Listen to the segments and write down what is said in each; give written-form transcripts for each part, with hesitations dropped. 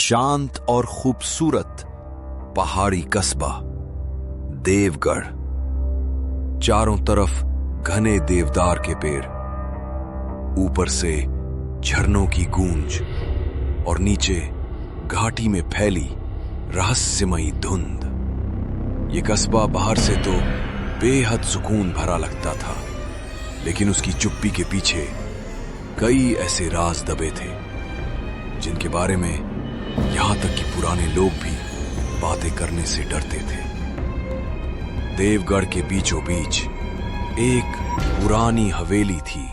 शांत और खूबसूरत पहाड़ी कस्बा देवगढ़। चारों तरफ घने देवदार के पेड़, ऊपर से झरनों की गूंज और नीचे घाटी में फैली रहस्यमयी धुंध। ये कस्बा बाहर से तो बेहद सुकून भरा लगता था, लेकिन उसकी चुप्पी के पीछे कई ऐसे राज दबे थे जिनके बारे में यहां तक कि पुराने लोग भी बातें करने से डरते थे। देवगढ़ के बीचों बीच एक पुरानी हवेली थी,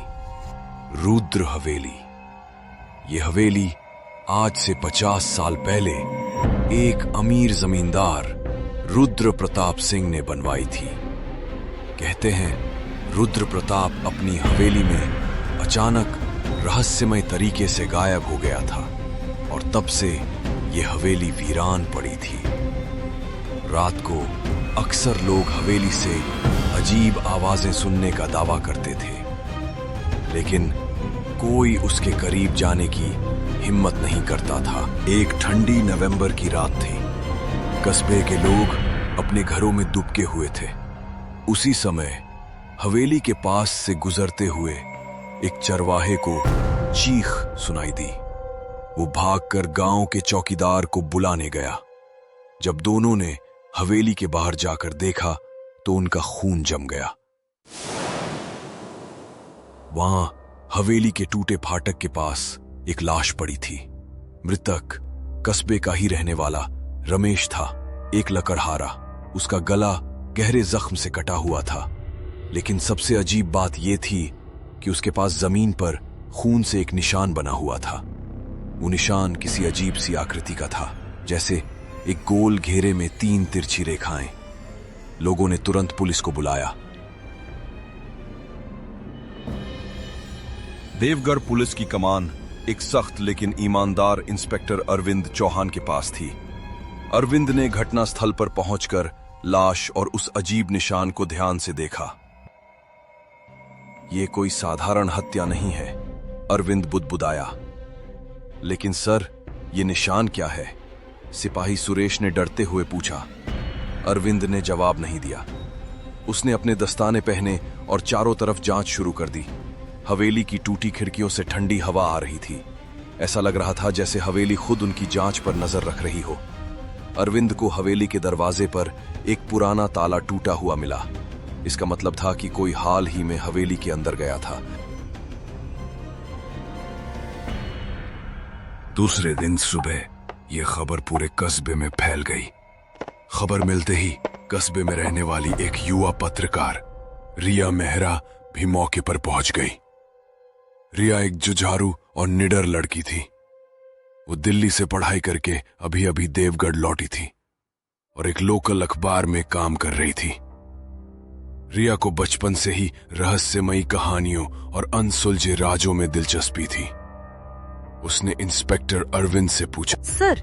रुद्र हवेली। ये हवेली आज से 50 साल पहले एक अमीर जमींदार रुद्र प्रताप सिंह ने बनवाई थी। कहते हैं रुद्र प्रताप अपनी हवेली में अचानक रहस्यमय तरीके से गायब हो गया था और तब से ये हवेली वीरान पड़ी थी। रात को अक्सर लोग हवेली से अजीब आवाजें सुनने का दावा करते थे, लेकिन कोई उसके करीब जाने की हिम्मत नहीं करता था। एक ठंडी नवंबर की रात थी। कस्बे के लोग अपने घरों में दुबके हुए थे। उसी समय हवेली के पास से गुजरते हुए एक चरवाहे को चीख सुनाई दी। वो भागकर गांव के चौकीदार को बुलाने गया। जब दोनों ने हवेली के बाहर जाकर देखा तो उनका खून जम गया। वहां हवेली के टूटे फाटक के पास एक लाश पड़ी थी। मृतक कस्बे का ही रहने वाला रमेश था, एक लकड़हारा। उसका गला गहरे जख्म से कटा हुआ था, लेकिन सबसे अजीब बात यह थी कि उसके पास जमीन पर खून से एक निशान बना हुआ था। वो निशान किसी अजीब सी आकृति का था, जैसे एक गोल घेरे में 3 तिरछी रेखाएं। लोगों ने तुरंत पुलिस को बुलाया। देवगढ़ पुलिस की कमान एक सख्त लेकिन ईमानदार इंस्पेक्टर अरविंद चौहान के पास थी। अरविंद ने घटनास्थल पर पहुंचकर लाश और उस अजीब निशान को ध्यान से देखा। ये कोई साधारण हत्या नहीं है, अरविंद बुदबुदाया। लेकिन सर, ये निशान क्या है? सिपाही सुरेश ने डरते हुए पूछा। अरविंद ने जवाब नहीं दिया। उसने अपने दस्ताने पहने और चारों तरफ जांच शुरू कर दी। हवेली की टूटी खिड़कियों से ठंडी हवा आ रही थी। ऐसा लग रहा था जैसे हवेली खुद उनकी जांच पर नजर रख रही हो। अरविंद को हवेली के दरवाजे पर एक पुराना ताला टूटा हुआ मिला। इसका मतलब था कि कोई हाल ही में हवेली के अंदर गया था। दूसरे दिन सुबह यह खबर पूरे कस्बे में फैल गई। खबर मिलते ही कस्बे में रहने वाली एक युवा पत्रकार रिया मेहरा भी मौके पर पहुंच गई। रिया एक जुझारू और निडर लड़की थी। वो दिल्ली से पढ़ाई करके अभी अभी देवगढ़ लौटी थी और एक लोकल अखबार में काम कर रही थी। रिया को बचपन से ही रहस्यमयी कहानियों और अनसुलझे राजों में दिलचस्पी थी। उसने इंस्पेक्टर अरविंद से पूछा, सर,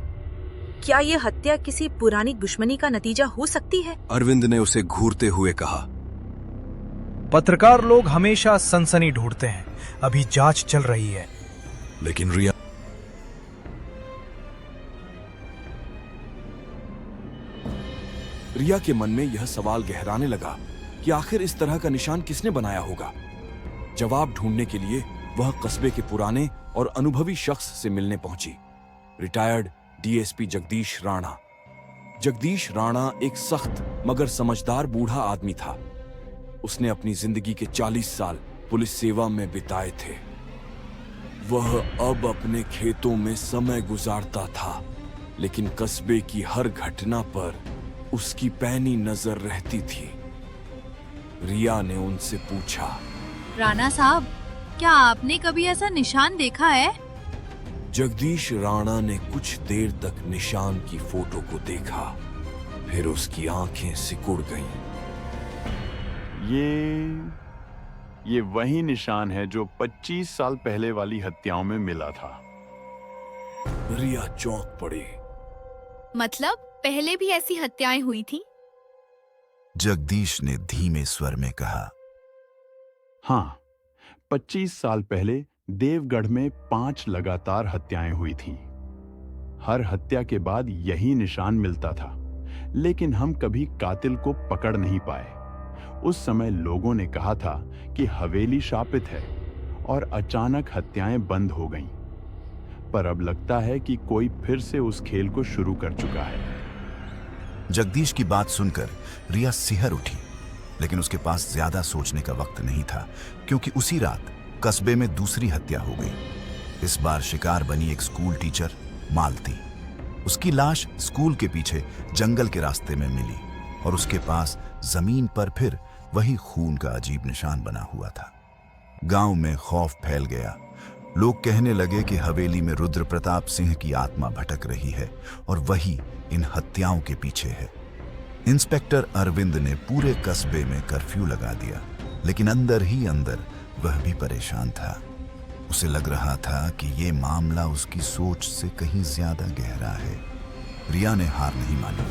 क्या ये हत्या किसी पुरानी दुश्मनी का नतीजा हो सकती है? अरविंद ने उसे घूरते हुए कहा, पत्रकार लोग हमेशा सनसनी ढूंढते हैं, अभी जांच चल रही है। लेकिन रिया के मन में यह सवाल गहराने लगा कि आखिर इस तरह का निशान किसने बनाया होगा। जवाब ढूंढने के लिए वह कस्बे के पुराने और अनुभवी शख्स से मिलने पहुंची, रिटायर्ड डीएसपी जगदीश राणा। जगदीश राणा एक सख्त मगर समझदार बूढ़ा आदमी था। उसने अपनी जिंदगी के 40 साल पुलिस सेवा में बिताए थे। वह अब अपने खेतों में समय गुजारता था, लेकिन कस्बे की हर घटना पर उसकी पैनी नजर रहती थी। रिया ने उनसे पूछा, राणा साहब, क्या आपने कभी ऐसा निशान देखा है? जगदीश राणा ने कुछ देर तक निशान की फोटो को देखा, फिर उसकी आंखें सिकुड़ गईं। ये वही निशान है जो 25 साल पहले वाली हत्याओं में मिला था। रिया चौंक पड़ी। मतलब पहले भी ऐसी हत्याएं हुई थी? जगदीश ने धीमे स्वर में कहा, हाँ, 25 साल पहले देवगढ़ में 5 लगातार हत्याएं हुई थीं। हर हत्या के बाद यही निशान मिलता था, लेकिन हम कभी कातिल को पकड़ नहीं पाए। उस समय लोगों ने कहा था कि हवेली शापित है और अचानक हत्याएं बंद हो गईं। पर अब लगता है कि कोई फिर से उस खेल को शुरू कर चुका है। जगदीश की बात सुनकर रिया सिहर उठी, लेकिन उसके पास ज्यादा सोचने का वक्त नहीं था, क्योंकि उसी रात कस्बे में दूसरी हत्या हो गई। इस बार शिकार बनी एक स्कूल टीचर मालती। उसकी लाश स्कूल के पीछे जंगल के रास्ते में मिली और उसके पास जमीन पर फिर वही खून का अजीब निशान बना हुआ था। गांव में खौफ फैल गया। लोग कहने लगे कि हवेली में रुद्र प्रताप सिंह की आत्मा भटक रही है और वही इन हत्याओं के पीछे है। इंस्पेक्टर अरविंद ने पूरे कस्बे में कर्फ्यू लगा दिया, लेकिन अंदर ही अंदर वह भी परेशान था। उसे लग रहा था कि ये मामला उसकी सोच से कहीं ज्यादा गहरा है। रिया ने हार नहीं मानी।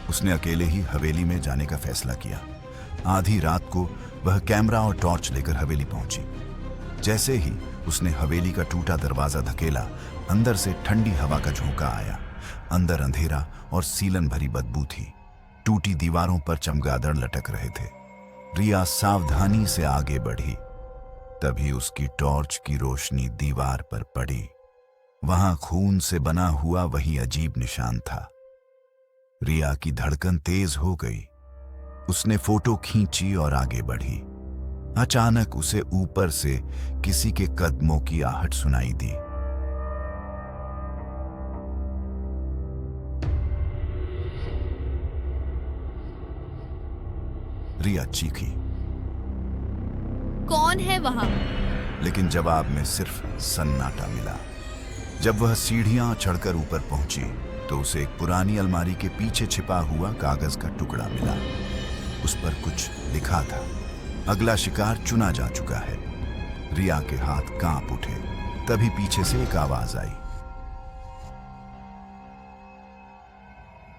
उसने अकेले ही हवेली में जाने का फैसला किया। आधी रात को वह कैमरा और टॉर्च लेकर हवेली पहुंची। जैसे ही उसने हवेली का टूटा दरवाजा धकेला, अंदर से ठंडी हवा का झोंका आया। अंदर अंधेरा और सीलन भरी बदबू थी। टूटी दीवारों पर चमगादड़ लटक रहे थे। रिया सावधानी से आगे बढ़ी, तभी उसकी टॉर्च की रोशनी दीवार पर पड़ी। वहां खून से बना हुआ वही अजीब निशान था। रिया की धड़कन तेज हो गई। उसने फोटो खींची और आगे बढ़ी। अचानक उसे ऊपर से किसी के कदमों की आहट सुनाई दी। रिया चीखी, कौन है वहां? लेकिन जवाब में सिर्फ सन्नाटा मिला। जब वह सीढ़ियां चढ़कर ऊपर पहुंची तो उसे एक पुरानी अलमारी के पीछे छिपा हुआ कागज का टुकड़ा मिला। उस पर कुछ लिखा था, अगला शिकार चुना जा चुका है। रिया के हाथ कांप उठे। तभी पीछे से एक आवाज आई,